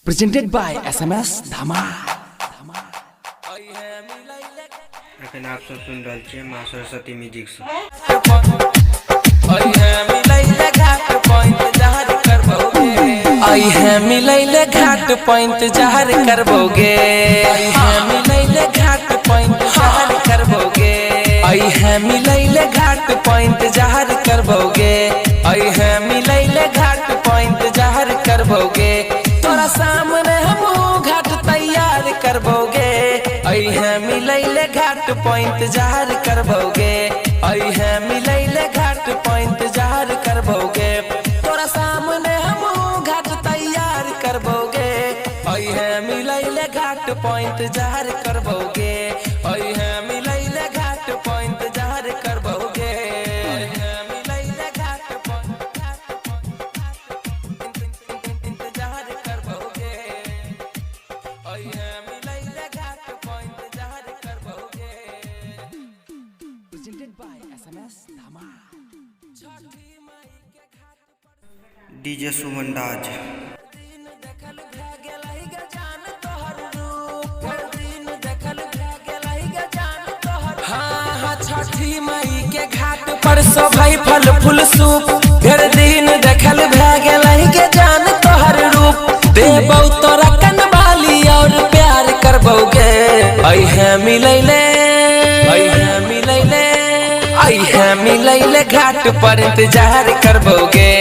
Presented by SMS Dhamal। लेकिन आप सब सुन रहे हैं माँ सरस्वती म्यूजिक से। आई है मिलैले घाट पॉइंट जहर करबोगे, आई है मिलैले घाट पॉइंट जहर करबोगे, आई है मिलैले घाट पॉइंट जहर करबोगे, आई है मिलैले घाट पॉइंट जहर करबोगे, तोरा सामने हम घाट तैयार करबोगे, आई है मिलैले घाट पॉइंट जहर करबोगे, आई है मिलैले घाट पॉइंट जहर करबोगे, तोरा सामने हम घाट तैयार करबोगे, आई है मिलैले घाट पॉइंट जहर करबोगे, आई है मिलैले घाट पॉइंट जहर करबोगे, आई है मिलैले घाट पॉइंट जहर करबोगे, आई है मिलैले घाट पॉइंट जहर करबोगे। Presented by SMS Dhamal। DJ Suman Raj. छठी मई के घाट पर शोभै फल फूल सूप, फिर दिन देखल भए गेलै के जान तोहर रूप, देबौ तोरा कनवाली और प्यार करबोगे, आई है मिलैले, आई है मिलैले, आई है मिलैले घाट पर इंतजार करबोगे,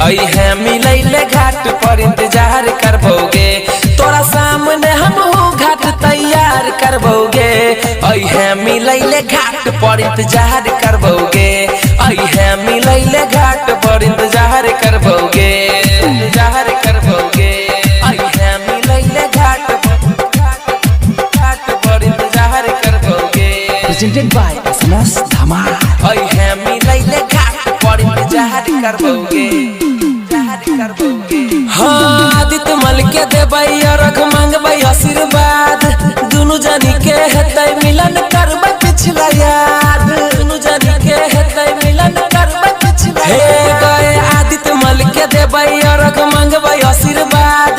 आई है मिलैले घाट पर इंतजार करबोगे, तोरा सामने हम घाट तैयार करबोगे, आई है मिलैले घाट पर इंतजार करबोगे, आई है मिलैले घाट पर इंतजार करबोगे, इंतजार करबोगे, आई है मिलैले घाट पर इंतजार करबोगे। Presented by SMS Dhamal। आई है मिलैले घाट पर इंतजार करबोगे, इंतजार करबोगे। हाँ आदित्य मल के देबै अर्घ मांगबै आशीर्वाद, दुनु जनी के हेतै मिलन करबै पिछला याद, दुनु जनी के हेतै मिलन करबै पिछला हे गए आदित्य मल के देबै अर्घ मांगबै आशीर्वाद,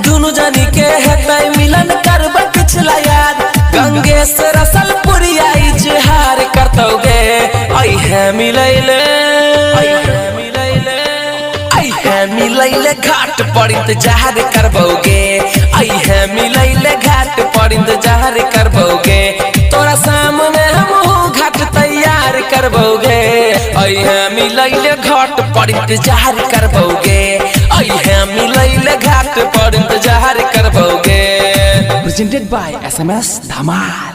दुनु जनी के हेतै मिलन करबै पिछला याद, गंगेश रसलपुरिया इजहार करतोगे, आई है मिलैले, आई है मिलैले, आई है मिलैले घाट पर इंतजार करबोगे, आई है मिलैले घाट पर इंतजार करबोगे, तोरा सामने हम घाट तैयार करबोगे, आई है मिलैले घाट पर इंतजार करबोगे, आई है मिलैले घाट पर इंतजार करबोगे। Presented by SMS Dhamal।